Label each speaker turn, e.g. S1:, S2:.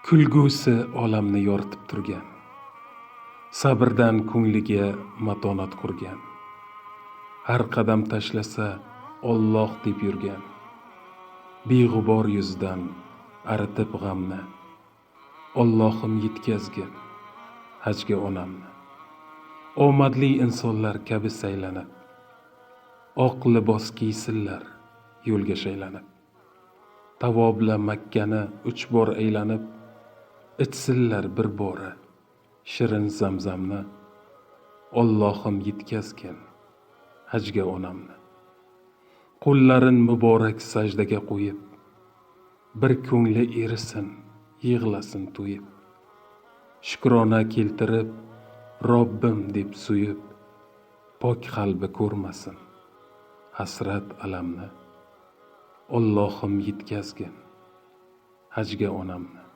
S1: Kulgusi olamni yoritib turgan, sabrdan ko'ngliga matonat qurgan, har qadam tashlasa Alloh deb yurgan, beg'ubor yuzidan aritib g'amni, Allohim yetkazgin hajga onamni. Omadli insonlar kabi saylanib, oq libos kiysinlar yo'lga shaylanib, Tavobla Makkani 3 bor aylanib, ichsinlar bir bora shirin zamzamni, Allohim yetkazgin hajga onamni. Qo'llarin muborak sajdaga qo'yib, bir ko'ngli erisin, yig'lasin to'yib, shukrona keltirib Robbim deb suyib, pok qalbi ko'rmasin hasrat alamni, Allohim yetkazgin hajga onamni.